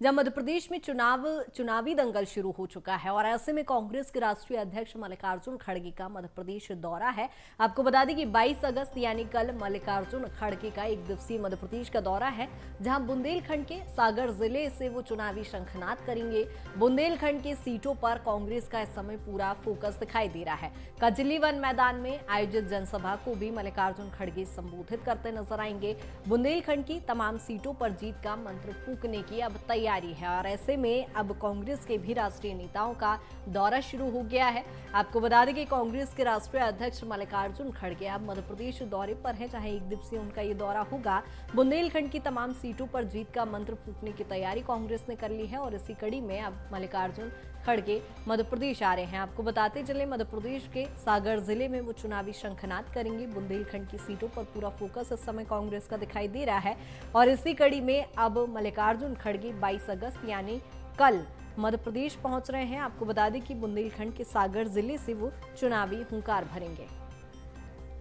जहां मध्य प्रदेश में चुनावी दंगल शुरू हो चुका है और ऐसे में कांग्रेस के राष्ट्रीय अध्यक्ष मल्लिकार्जुन खड़गे का मध्य प्रदेश दौरा है। आपको बता दें कि 22 अगस्त यानी कल मल्लिकार्जुन खड़गे का एक दिवसीय मध्य प्रदेश का दौरा है, जहां बुंदेलखंड के सागर जिले से वो चुनावी शंखनाद करेंगे। बुंदेलखंड की सीटों पर कांग्रेस का इस समय पूरा फोकस दिखाई दे रहा है। कजली वन मैदान में आयोजित जनसभा को भी मल्लिकार्जुन खड़गे संबोधित करते नजर आएंगे। बुंदेलखंड की तमाम सीटों पर जीत का मंत्र फूंकने की अब तैयारी है और ऐसे में अब कांग्रेस के भी राष्ट्रीय नेताओं का दौरा शुरू हो गया है। आपको बता दें कि कांग्रेस के राष्ट्रीय अध्यक्ष मल्लिकार्जुन खड़गे अब मध्य प्रदेश दौरे पर हैं, चाहे एक दिवसीय उनका ये दौरा होगा। बुंदेलखंड की तमाम सीटों पर जीत का मंत्र फूंकने की तैयारी कांग्रेस ने कर ली है और इसी कड़ी में अब मल्लिकार्जुन खड़गे मध्य प्रदेश आ रहे हैं। आपको बताते चले, मध्य प्रदेश के सागर जिले में वो चुनावी शंखनाद करेंगे। बुंदेलखंड की सीटों पर पूरा फोकस इस समय कांग्रेस का दिखाई दे रहा है और इसी कड़ी में अब मल्लिकार्जुन खड़गे 22 अगस्त यानी कल मध्य प्रदेश पहुंच रहे हैं। आपको बता दें कि बुंदेलखंड के सागर जिले से वो चुनावी हुंकार भरेंगे।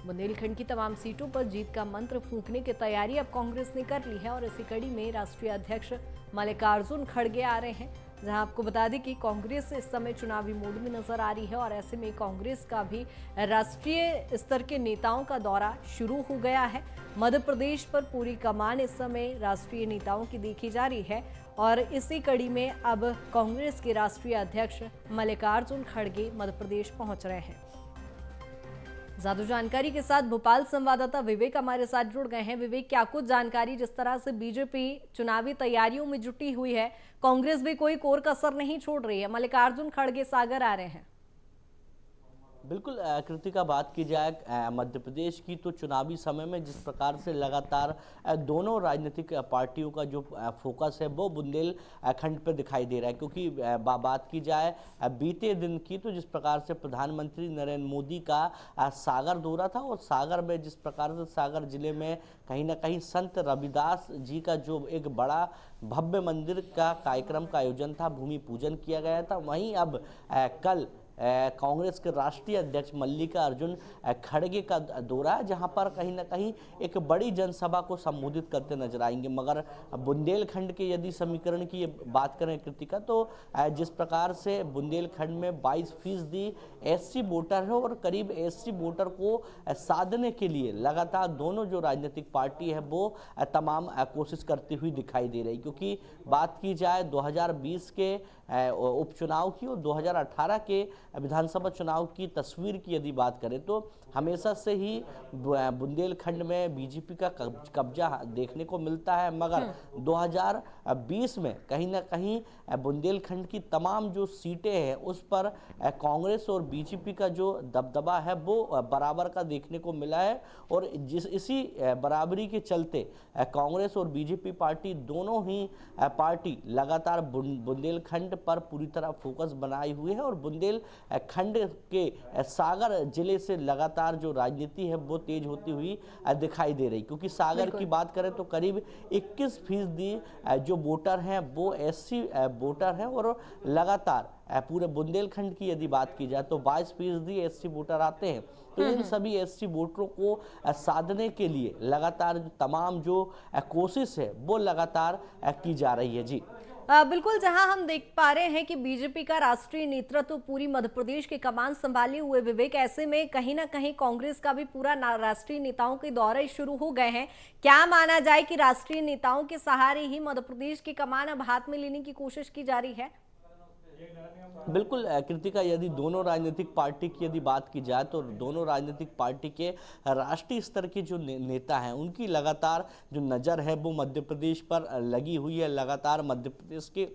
बुंदेलखंड की तमाम सीटों पर जीत का मंत्र फूंकने की तैयारी अब कांग्रेस ने कर ली है और इसी कड़ी में राष्ट्रीय अध्यक्ष मल्लिकार्जुन खड़गे आ रहे हैं, जहां आपको बता दें कि कांग्रेस इस समय चुनावी मूड में नजर आ रही है और ऐसे में कांग्रेस का भी राष्ट्रीय स्तर के नेताओं का दौरा शुरू हो गया है। मध्य प्रदेश पर पूरी कमान इस समय राष्ट्रीय नेताओं की देखी जा रही है और इसी कड़ी में अब कांग्रेस के राष्ट्रीय अध्यक्ष मल्लिकार्जुन खड़गे मध्य प्रदेश पहुंच रहे हैं। ज्यादा जानकारी के साथ भोपाल संवाददाता विवेक हमारे साथ जुड़ गए हैं। विवेक, क्या कुछ जानकारी? जिस तरह से बीजेपी चुनावी तैयारियों में जुटी हुई है, कांग्रेस भी कोई कोर कसर नहीं छोड़ रही है। मल्लिकार्जुन खड़गे सागर आ रहे हैं। बिल्कुल कृतिका, बात की जाए मध्य प्रदेश की तो चुनावी समय में जिस प्रकार से लगातार दोनों राजनीतिक पार्टियों का जो फोकस है वो बुंदेलखंड पर दिखाई दे रहा है, क्योंकि बात की जाए बीते दिन की तो जिस प्रकार से प्रधानमंत्री नरेंद्र मोदी का सागर दौरा था और सागर में जिस प्रकार से सागर जिले में कहीं ना कहीं संत रविदास जी का जो एक बड़ा भव्य मंदिर का कार्यक्रम का आयोजन था, भूमि पूजन किया गया था, वहीं अब कल कांग्रेस के राष्ट्रीय अध्यक्ष मल्लिकार्जुन खड़गे का दौरा है, जहां पर कहीं ना कहीं एक बड़ी जनसभा को संबोधित करते नजर आएंगे। मगर बुंदेलखंड के यदि समीकरण की बात करें कृतिका, तो जिस प्रकार से बुंदेलखंड में 22% एससी वोटर है और करीब एससी वोटर को साधने के लिए लगातार दोनों जो राजनीतिक पार्टी है वो तमाम कोशिश करती हुई दिखाई दे रही, क्योंकि बात की जाए 2020 के उपचुनाव की और 2018 के विधानसभा चुनाव की तस्वीर की यदि बात करें तो हमेशा से ही बुंदेलखंड में बीजेपी का कब्जा देखने को मिलता है। मगर 2020 में कहीं ना कहीं बुंदेलखंड की तमाम जो सीटें हैं उस पर कांग्रेस और बीजेपी का जो दबदबा है वो बराबर का देखने को मिला है और इसी बराबरी के चलते कांग्रेस और बीजेपी पार्टी दोनों ही पार्टी लगातार बुंदेलखंड पर पूरी तरह फोकस बनाई हुई है और बुंदेलखंड के सागर जिले से लगातार जो राजनीति है वो तेज होती हुई दिखाई दे रही, क्योंकि सागर की बात करें तो करीब 21% जो वोटर हैं वो एससी वोटर हैं और लगातार पूरे बुंदेलखंड की यदि बात की जाए तो 22% एससी वोटर आते हैं। तो इन सभी एससी वोटरों को साधने के लिए लगातार तमाम जो कोशिश है वो लगातार की जा रही है। जी बिल्कुल, जहां हम देख पा रहे हैं कि बीजेपी का राष्ट्रीय नेतृत्व पूरी मध्य प्रदेश की कमान संभाले हुए विवेक, ऐसे में कहीं ना कहीं कांग्रेस का भी पूरा राष्ट्रीय नेताओं के दौरे शुरू हो गए हैं। क्या माना जाए कि राष्ट्रीय नेताओं के सहारे ही मध्य प्रदेश की कमान अब हाथ में लेने की कोशिश की जा रही है? बिल्कुल कृतिका, यदि दोनों राजनीतिक पार्टी की यदि बात की जाए तो दोनों राजनीतिक पार्टी के राष्ट्रीय स्तर के जो नेता हैं उनकी लगातार जो नज़र है वो मध्य प्रदेश पर लगी हुई है। लगातार मध्य प्रदेश के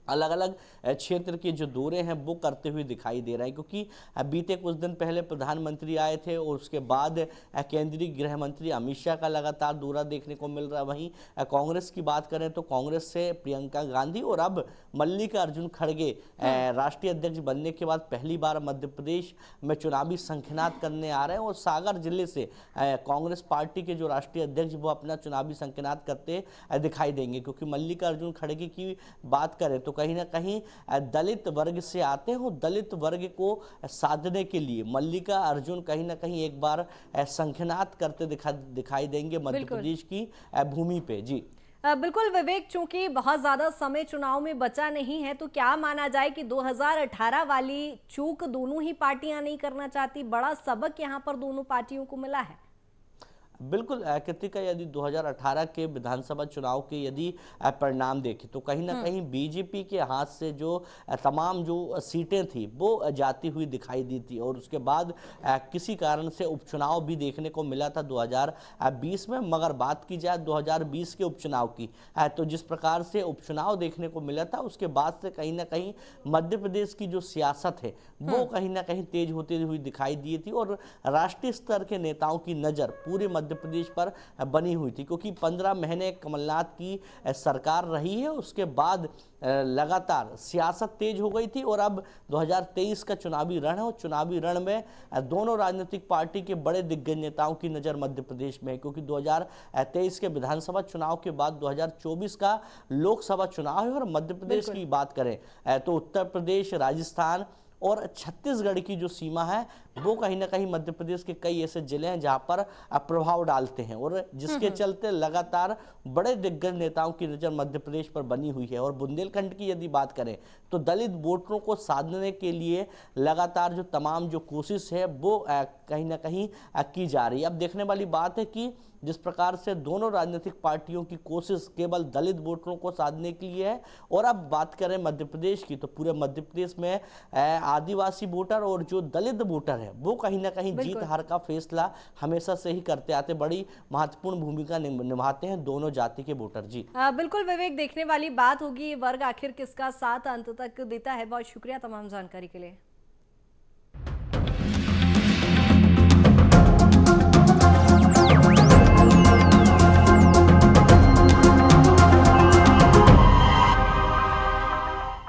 अलग अलग क्षेत्र के जो दौरे हैं वो करते हुए दिखाई दे रहे हैं, क्योंकि बीते कुछ दिन पहले प्रधानमंत्री आए थे और उसके बाद केंद्रीय गृह मंत्री अमित शाह का लगातार दौरा देखने को मिल रहा है। वहीं कांग्रेस की बात करें तो कांग्रेस से प्रियंका गांधी और अब मल्लिकार्जुन खड़गे राष्ट्रीय अध्यक्ष बनने के बाद पहली बार मध्य प्रदेश में चुनावी शंखनाद करने आ रहे हैं और सागर जिले से कांग्रेस पार्टी के जो राष्ट्रीय अध्यक्ष वो अपना चुनावी शंखनाद करते दिखाई देंगे, क्योंकि मल्लिकार्जुन खड़गे की बात करें तो कहीं ना कहीं दलित वर्ग से आते हैं और दलित वर्ग को साधने के लिए मल्लिकार्जुन कहीं ना कहीं एक बार शंखनाद करते दिखाई देंगे मध्य प्रदेश की भूमि पे। जी बिल्कुल विवेक, चूंकि बहुत ज्यादा समय चुनाव में बचा नहीं है, तो क्या माना जाए कि 2018 वाली चूक दोनों ही पार्टियां नहीं करना चाहती? बड़ा सबक यहां पर दोनों पार्टियों को मिला है। बिल्कुल कृतिका, यदि 2018 के विधानसभा चुनाव के यदि परिणाम देखें तो कहीं ना कहीं बीजेपी के हाथ से जो तमाम जो सीटें थी वो जाती हुई दिखाई दी थी, और उसके बाद किसी कारण से उपचुनाव भी देखने को मिला था 2020 में। मगर बात की जाए 2020 के उपचुनाव की, तो जिस प्रकार से उपचुनाव देखने को मिला था उसके बाद से कहीं ना कहीं मध्य प्रदेश की जो सियासत है वो कहीं ना कहीं तेज होती हुई दिखाई दी थी, और राष्ट्रीय स्तर के नेताओं की नज़र पूरे मध्य प्रदेश पर बनी हुई थी, क्योंकि 15 महीने कमलनाथ की सरकार रही है। उसके बाद लगातार सियासत तेज हो गई थी, और अब 2023 का चुनावी रण है, और चुनावी रण में दोनों राजनीतिक पार्टी के बड़े दिग्गज नेताओं की नज़र मध्य प्रदेश में है, क्योंकि 2023 के विधानसभा चुनाव के बाद 2024 का लोकसभा चुनाव है। और मध्य प्रदेश की बात करें तो उत्तर प्रदेश, राजस्थान और छत्तीसगढ़ की जो सीमा है वो कहीं ना कहीं मध्य प्रदेश के कई ऐसे जिले हैं जहां पर प्रभाव डालते हैं, और जिसके चलते लगातार बड़े दिग्गज नेताओं की नज़र मध्य प्रदेश पर बनी हुई है। और बुंदेलखंड की यदि बात करें तो दलित वोटरों को साधने के लिए लगातार जो तमाम जो कोशिश है वो कहीं ना कहीं की जा रही है। अब देखने वाली बात है कि जिस प्रकार से दोनों राजनीतिक पार्टियों की कोशिश केवल दलित वोटरों को साधने के लिए है, और अब बात करें मध्य प्रदेश की तो पूरे मध्य प्रदेश में आदिवासी वोटर और जो दलित वोटर है वो कहीं ना कहीं जीत हार का फैसला हमेशा से ही करते आते, बड़ी महत्वपूर्ण भूमिका निभाते हैं दोनों जाति के वोटर। जी बिल्कुल विवेक, देखने वाली बात होगी ये वर्ग आखिर किसका साथ अंत तक देता है। बहुत शुक्रिया तमाम जानकारी के लिए।